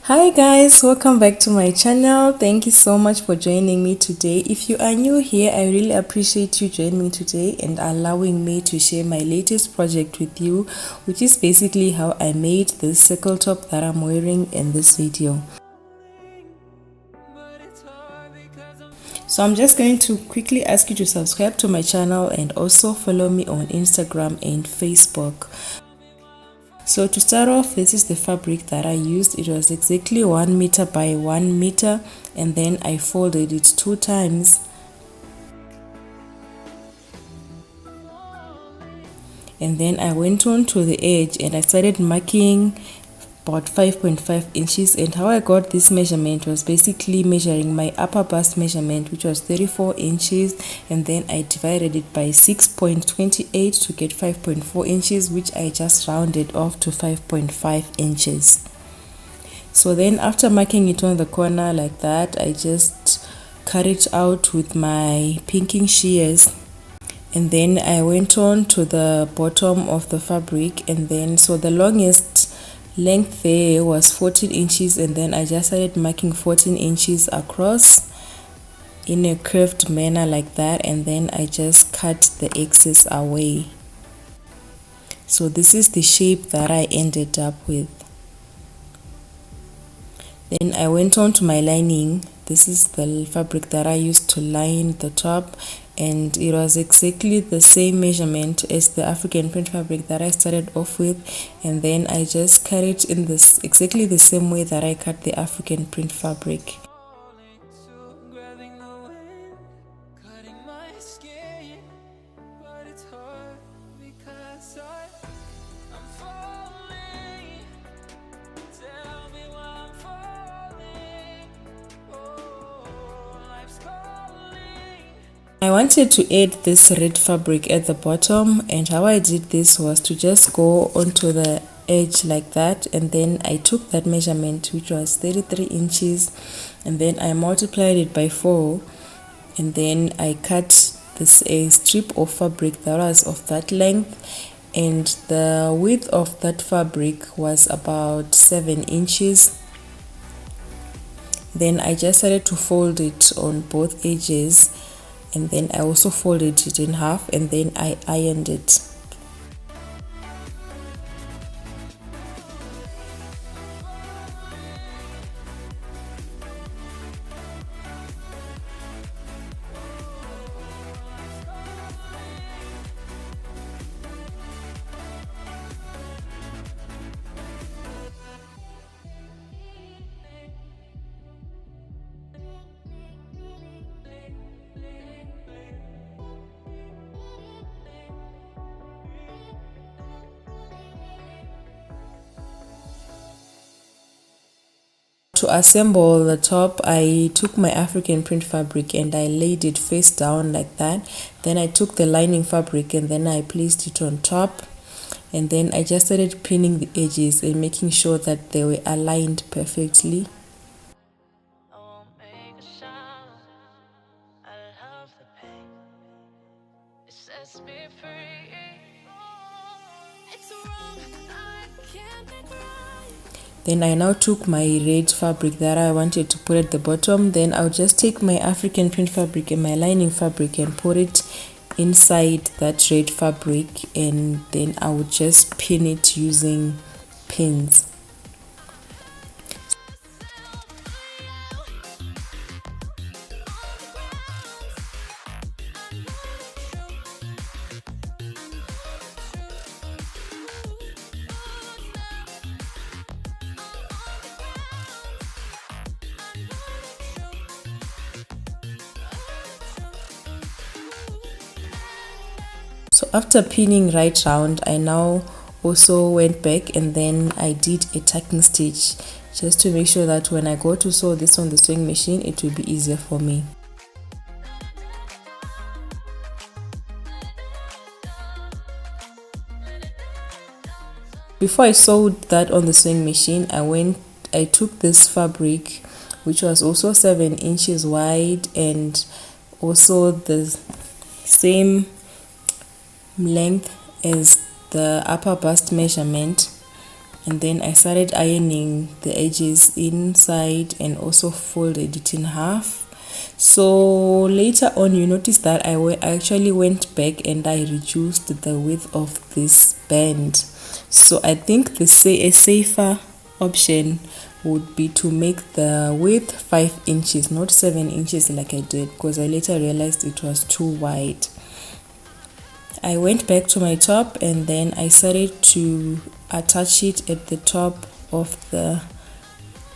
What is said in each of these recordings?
Hi guys, welcome back to my channel. Thank you so much for joining me today. If you are new here, I really appreciate you joining me today and allowing me to share my latest project with you, which is basically how I made this circle top that I'm wearing in this video. So I'm just going to quickly ask you to subscribe to my channel and also follow me on Instagram and Facebook. So to start off, this is the fabric that I used. It was exactly 1 meter by 1 meter, and then I folded it 2 times. And then I went on to the edge and I started marking about 5.5 inches, and how I got this measurement was basically measuring my upper bust measurement, which was 34 inches, and then I divided it by 6.28 to get 5.4 inches, which I just rounded off to 5.5 inches. So then after marking it on the corner like that, I just cut it out with my pinking shears. And then I went on to the bottom of the fabric, and then so the longest length there was 14 inches, and then I just started marking 14 inches across in a curved manner like that, and then I just cut the excess away. So this is the shape that I ended up with. Then I went on to my lining. This is the fabric that I used to line the top, and it was exactly the same measurement as the African print fabric that I started off with, and then I just cut it in this exactly the same way that I cut the African print fabric. I wanted to add this red fabric at the bottom, and how I did this was to just go onto the edge like that, and then I took that measurement, which was 33 inches, and then I multiplied it by 4, and then I cut this a strip of fabric that was of that length, and the width of that fabric was about 7 inches. Then I just started to fold it on both edges, and then I also folded it in half, and then I ironed it. To assemble the top, I took my African print fabric and I laid it face down like that. Then I took the lining fabric and then I placed it on top, and then I just started pinning the edges and making sure that they were aligned perfectly. Then I now took my red fabric that I wanted to put at the bottom. Then I'll just take my African print fabric and my lining fabric and put it inside that red fabric, and then I would just pin it using pins. So after pinning right round, I now also went back and then I did a tacking stitch, just to make sure that when I go to sew this on the sewing machine, it will be easier for me. Before I sewed that on the sewing machine, I took this fabric, which was also 7 inches wide and also the same length as the upper bust measurement, and then I started ironing the edges inside and also folded it in half. So later on you notice that I actually went back and I reduced the width of this band. So I think a safer option would be to make the width 5 inches, not 7 inches like I did, because I later realized it was too wide. I went back to my top and then I started to attach it at the top of the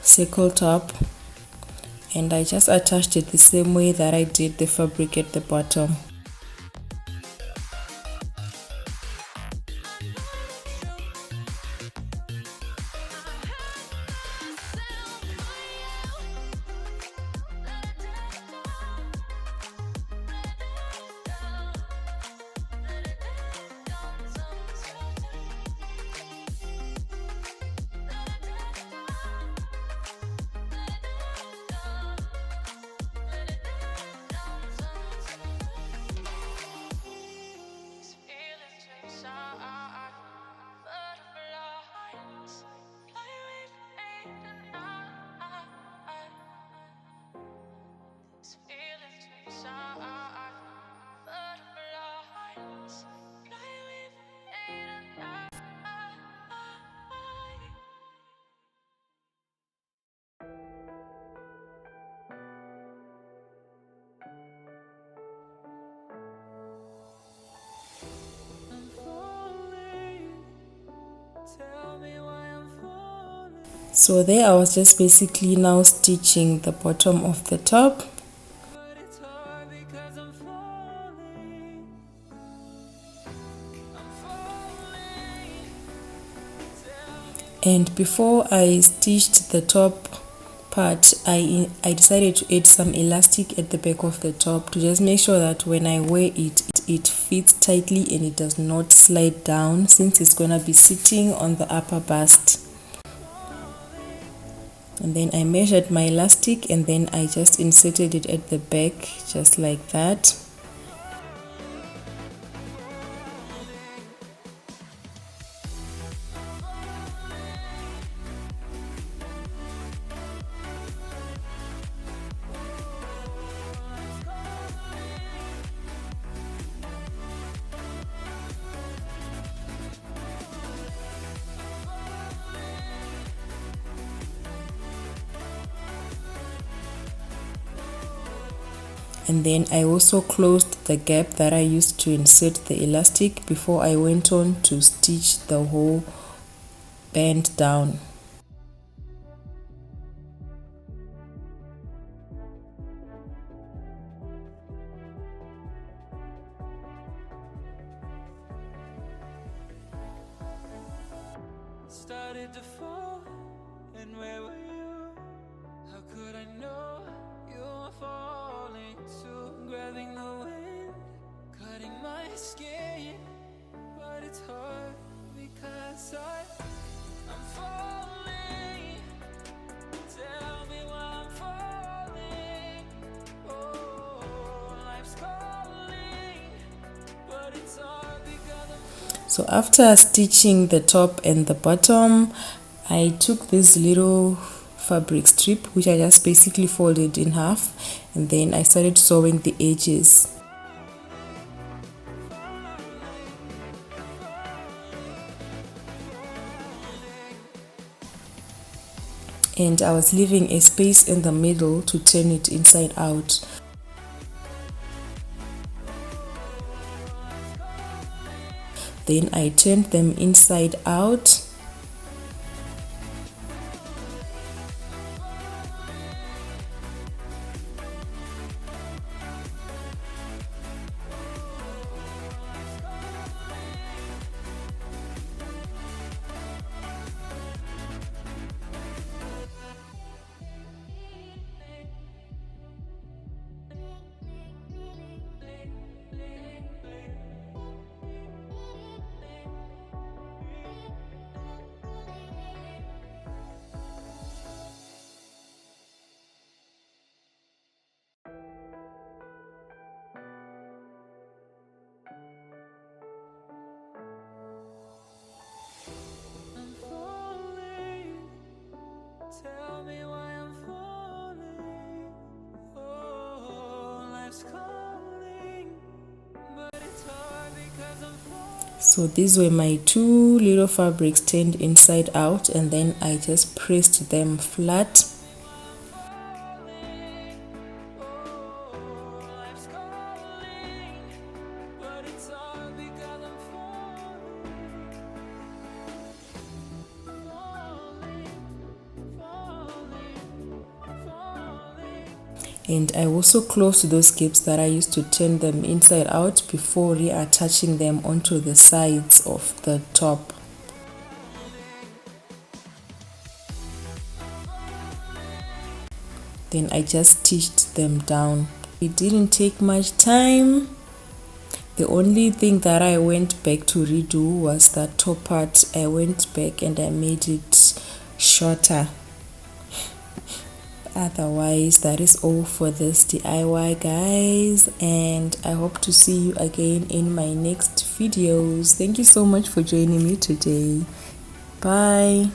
circle top, and I just attached it the same way that I did the fabric at the bottom. So there I was just basically now stitching the bottom of the top. And before I stitched the top part, I decided to add some elastic at the back of the top to just make sure that when I wear it, it fits tightly and it does not slide down, since it's gonna be sitting on the upper bust. And then I measured my elastic and then I just inserted it at the back just like that. And then I also closed the gap that I used to insert the elastic before I went on to stitch the whole band down. Started to fall, and where were you? How could I know you were falling too? Grabbing the wind, cutting my skin, but it's hard because I'm falling. Tell me why I'm falling. Oh, life's calling, but it's hard because I'm. So after stitching the top and the bottom, I took this little fabric strip which I just basically folded in half, and then I started sewing the edges. And I was leaving a space in the middle to turn it inside out. Then I turned them inside out. So these were my two little fabrics turned inside out, and then I just pressed them flat. And I also closed those gaps that I used to turn them inside out before reattaching them onto the sides of the top. Then I just stitched them down. It didn't take much time. The only thing that I went back to redo was that top part. I went back and I made it shorter. Otherwise, that is all for this DIY, guys, and I hope to see you again in my next videos. Thank you so much for joining me today. Bye.